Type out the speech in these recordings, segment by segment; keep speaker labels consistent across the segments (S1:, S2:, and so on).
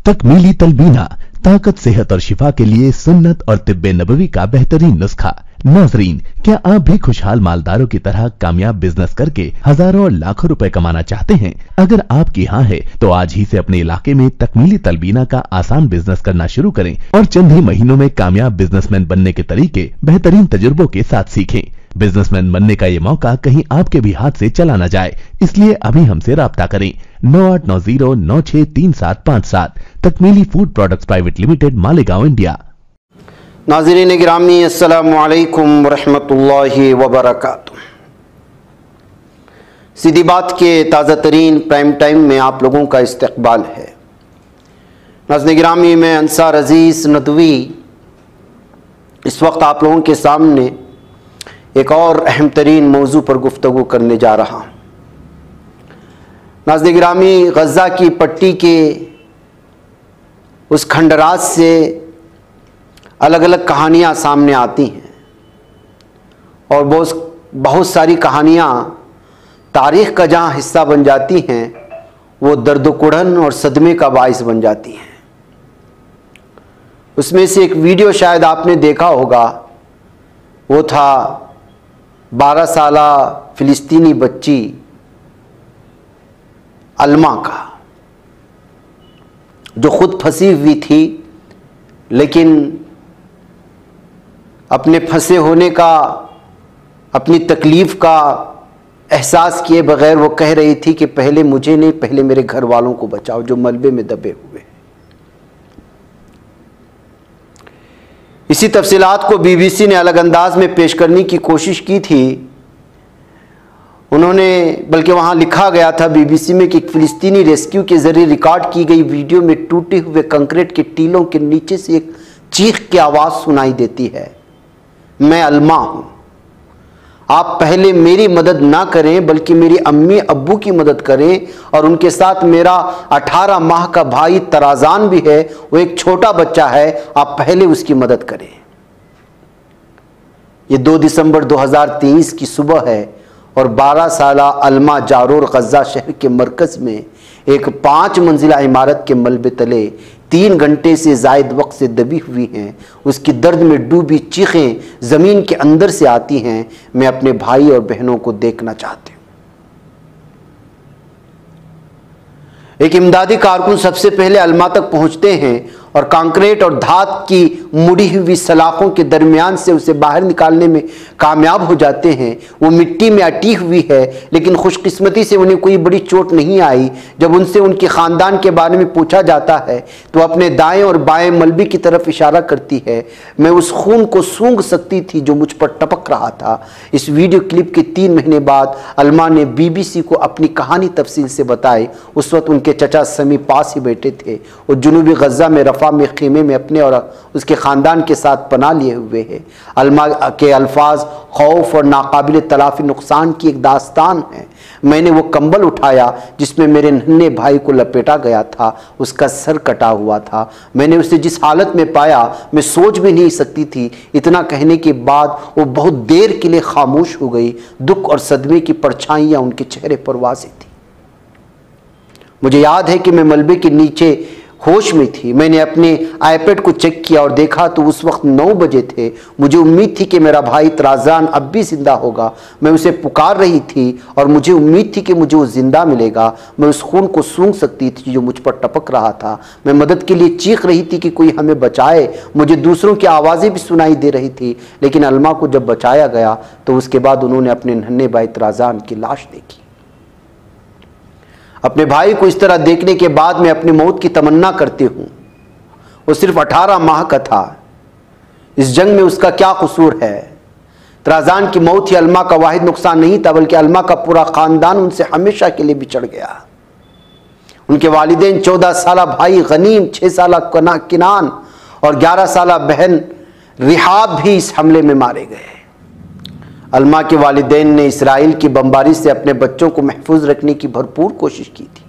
S1: तकमीली तलबीना, ताकत, सेहत और शिफा के लिए सुन्नत और तिब्बे नबवी का बेहतरीन नुस्खा। नाजरीन, क्या आप भी खुशहाल मालदारों की तरह कामयाब बिजनेस करके हजारों और लाखों रुपए कमाना चाहते हैं? अगर आपकी हाँ है तो आज ही से अपने इलाके में तकमीली तलबीना का आसान बिजनेस करना शुरू करें और चंद ही महीनों में कामयाब बिजनेसमैन बनने के तरीके बेहतरीन तजुर्बों के साथ सीखें। बिजनेसमैन बनने का ये मौका कहीं आपके भी हाथ से चला न जाए, इसलिए अभी हमसे राब्ता करें। 9890963757। Takmili food products private limited, Malegaon, India.
S2: नाज़रीन गिरामी, अस्सलामु अलैकुम रहमतुल्लाहि व बरकातुहू। सीधी बात के ताज़ा तरीन प्राइम टाइम में आप लोगों का इस्तकबाल है। नाज़रीन गिरामी, मैं अंसार अजीज़ नदवी इस वक्त आप लोगों के सामने एक और अहम तरीन मौजू पर गुफ्तगू करने जा रहा हूँ। नाज़रीन गिरामी, गज़ा की पट्टी के उस खंडराज से अलग अलग कहानियाँ सामने आती हैं और बहुत सारी कहानियाँ तारीख़ का जहाँ हिस्सा बन जाती हैं वो दर्द कुढ़न और सदमे का बाइस बन जाती हैं। उसमें से एक वीडियो शायद आपने देखा होगा, वो था 12 साला फ़िलिस्तीनी बच्ची अल्मा का, जो खुद फंसी हुई थी, लेकिन अपने फंसे होने का, अपनी तकलीफ़ का एहसास किए बगैर वो कह रही थी कि पहले मुझे नहीं, पहले मेरे घर वालों को बचाओ जो मलबे में दबे हुए हैं। इसी तफसीलात को बीबीसी ने अलग अंदाज में पेश करने की कोशिश की थी। उन्होंने, बल्कि वहाँ लिखा गया था बीबीसी में कि फ़िलिस्तीनी रेस्क्यू के ज़रिए रिकॉर्ड की गई वीडियो में टूटे हुए कंक्रीट के टीलों के नीचे से एक चीख की आवाज़ सुनाई देती है, मैं अल्मा हूँ, आप पहले मेरी मदद ना करें बल्कि मेरी अम्मी अब्बू की मदद करें, और उनके साथ मेरा 18 माह का भाई तराजान भी है, वो एक छोटा बच्चा है, आप पहले उसकी मदद करें। ये 2 दिसंबर 2023 की सुबह है और 12 साला अल्मा जारोर गज़ा शहर के मरकज़ में एक 5 मंजिला इमारत के मलबे तले 3 घंटे से ज़ायद वक्त से दबी हुई हैं। उसकी दर्द में डूबी चीखें ज़मीन के अंदर से आती हैं। मैं अपने भाई और बहनों को देखना चाहती हूँ। एक इमदादी कारकुन सबसे पहले अल्मा तक पहुँचते हैं और कंक्रीट और धात की मुड़ी हुई सलाखों के दरमियान से उसे बाहर निकालने में कामयाब हो जाते हैं। वो मिट्टी में अटी हुई है, लेकिन खुशकिस्मती से उन्हें कोई बड़ी चोट नहीं आई। जब उनसे उनके ख़ानदान के बारे में पूछा जाता है तो अपने दाएं और बाएं मलबे की तरफ इशारा करती है। मैं उस खून को सूंघ सकती थी जो मुझ पर टपक रहा था। इस वीडियो क्लिप के 3 महीने बाद अल्मा ने बीबीसी को अपनी कहानी तफसील से बताई। उस वक्त उनके चचा समी पास ही बैठे थे। वो जनूबी गज़ा में रफ़ा में ख़ीमे में अपने और उसके ख़ानदान के साथ पनाह लिए हुए हैं। अल्मा के अल्फाज खौफ और नाकाबिल तलाफ़ी नुकसान की एक दास्तान है। मैंने वो कंबल उठाया जिसमें मेरे नन्हे भाई को लपेटा गया था, उसका सर कटा हुआ था। मैंने उसे जिस हालत में पाया मैं सोच भी नहीं सकती थी। इतना कहने के बाद वो बहुत देर के लिए खामोश हो गई। दुख और सदमे की परछाइयाँ उनके चेहरे पर वाज़ेह थी। मुझे याद है कि मैं मलबे के नीचे होश में थी। मैंने अपने आईपैड को चेक किया और देखा तो उस वक्त 9 बजे थे। मुझे उम्मीद थी कि मेरा भाई तराजान अब भी जिंदा होगा। मैं उसे पुकार रही थी और मुझे उम्मीद थी कि मुझे वो जिंदा मिलेगा। मैं उस खून को सूंघ सकती थी जो मुझ पर टपक रहा था। मैं मदद के लिए चीख रही थी कि कोई हमें बचाए। मुझे दूसरों की आवाज़ें भी सुनाई दे रही थी, लेकिन अल्मा को जब बचाया गया तो उसके बाद उन्होंने अपने नन्हे भाई तराजान की लाश देखी। अपने भाई को इस तरह देखने के बाद मैं अपनी मौत की तमन्ना करती हूँ। वो सिर्फ 18 माह का था। इस जंग में उसका क्या कसूर है? तराजान की मौत ही अल्मा का वाहिद नुकसान नहीं था, बल्कि अल्मा का पूरा ख़ानदान उनसे हमेशा के लिए बिछड़ गया। उनके वालिदैन 14 साला भाई गनीम, 6 साला किनान और 11 साला बहन रिहाब भी इस हमले में मारे गए। अल्मा के वालिदैन ने इसराइल की बमबारी से अपने बच्चों को महफूज रखने की भरपूर कोशिश की थी।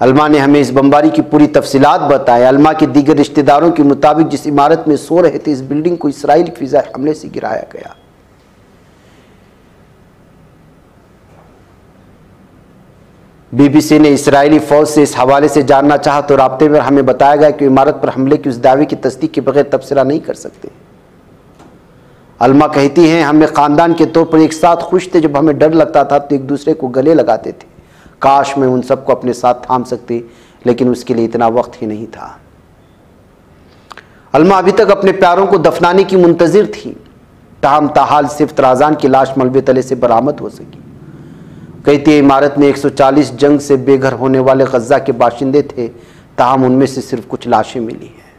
S2: अल्मा ने हमें इस बमबारी की पूरी तफसीलात बताई। अल्मा के दीगर रिश्तेदारों के मुताबिक जिस इमारत में सो रहे थे, इस बिल्डिंग को इसराइल की फिज़ाई हमले से गिराया गया। BBC ने इजरायली फौज से इस हवाले से जानना चाहा तो राब्ते में हमें बताया गया कि इमारत पर हमले की उस दावे की तस्दीक के बगैर तबसरा नहीं कर सकते। अलमा कहती हैं, हमें ख़ानदान के तौर पर एक साथ खुश थे। जब हमें डर लगता था तो एक दूसरे को गले लगाते थे। काश मैं उन सबको अपने साथ थाम सकती, लेकिन उसके लिए इतना वक्त ही नहीं था। अलमा अभी तक अपने प्यारों को दफनाने की मुंतजिर थी, ताहम ताहाल सिर्फ तराजान की लाश मलबे तले से बरामद हो सकी। कहती है, इमारत में 140 जंग से बेघर होने वाले गज्जा के बाशिंदे थे, ताहम उनमें से सिर्फ कुछ लाशें मिली हैं।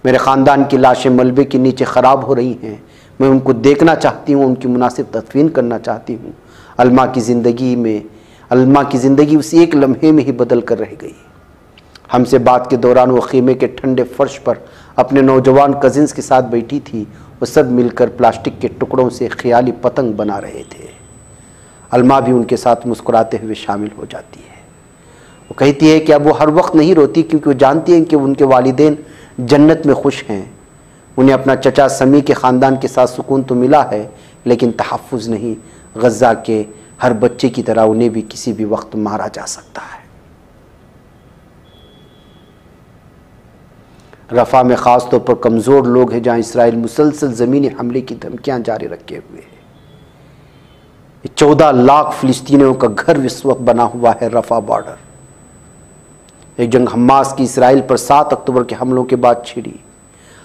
S2: मेरे ख़ानदान की लाशें मलबे के नीचे ख़राब हो रही हैं। मैं उनको देखना चाहती हूँ, उनकी मुनासिब तदफीन करना चाहती हूँ। अलमा की ज़िंदगी उस एक लम्हे में ही बदल कर रह गई। हमसे बात के दौरान वो ख़ीमे के ठंडे फर्श पर अपने नौजवान कज़िन्स के साथ बैठी थी। वो सब मिलकर प्लास्टिक के टुकड़ों से ख्याली पतंग बना रहे थे। अलमा भी उनके साथ मुस्कुराते हुए शामिल हो जाती है। वो कहती है कि अब वो हर वक्त नहीं रोती, क्योंकि वो जानती हैं कि उनके वालिदैन जन्नत में खुश हैं। उन्हें अपना चचा समी के ख़ानदान के साथ सुकून तो मिला है, लेकिन तहफ़्फ़ुज़ नहीं। गज़्ज़ा के हर बच्चे की तरह उन्हें भी किसी भी वक्त मारा जा सकता है। रफ़ा में ख़ास तौर पर कमज़ोर लोग हैं, जहाँ इसराइल मुसलसल ज़मीनी हमले की धमकियाँ जारी रखे हुए हैं। 14 लाख फ़िलिस्तीनियों का घर इस वक्त बना हुआ है रफ़ा बॉर्डर। एक जंग हमास की इसराइल पर 7 अक्टूबर के हमलों के बाद छिड़ी।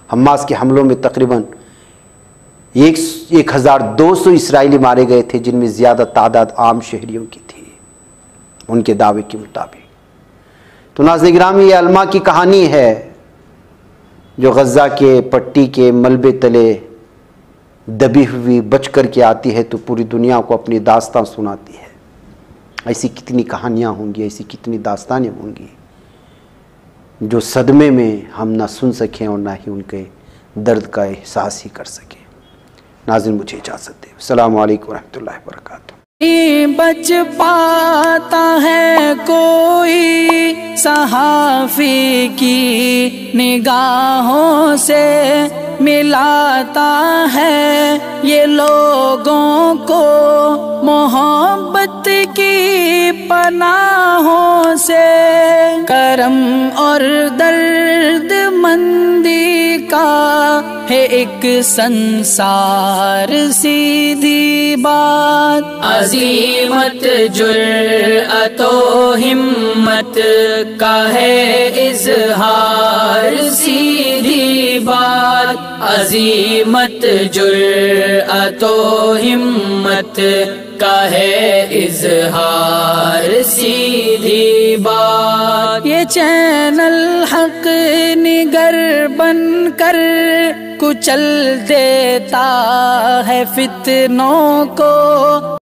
S2: हमास के हमलों में तकरीबन 1200 इसराइली मारे गए थे, जिनमें ज़्यादा तादाद आम शहरियों की थी, उनके दावे के मुताबिक। तो नाज़रीन गिरामी, ये अलमा की कहानी है जो गज़्ज़ा के पट्टी के मलबे तले दबी हुई बच कर के आती है तो पूरी दुनिया को अपनी दास्तां सुनाती है। ऐसी कितनी कहानियाँ होंगी, ऐसी कितनी दास्तानें होंगी जो सदमे में हम ना सुन सकें और ना ही उनके दर्द का एहसास ही कर सकें। नाज़रीन, मुझे इजाज़त दें। अस्सलामु अलैकुम रहमतुल्लाहि व बरकातुहू।
S3: बच पाता है कोई सहाफ़ी की निगाहों से, मिलाता है ये लोगों को मोहब्बत की पनाहों से। करम और दर्द मंदी का है एक संसार, सीधी बात। अज़ीमत जुर्अतो हिम्मत का है इज़हार, सीधी बात। अज़ीमत जुर्अतो हिम्मत का है इज़हार, सीधी बात। ये चैनल हक निगर बनकर कुचल देता है फितनों को,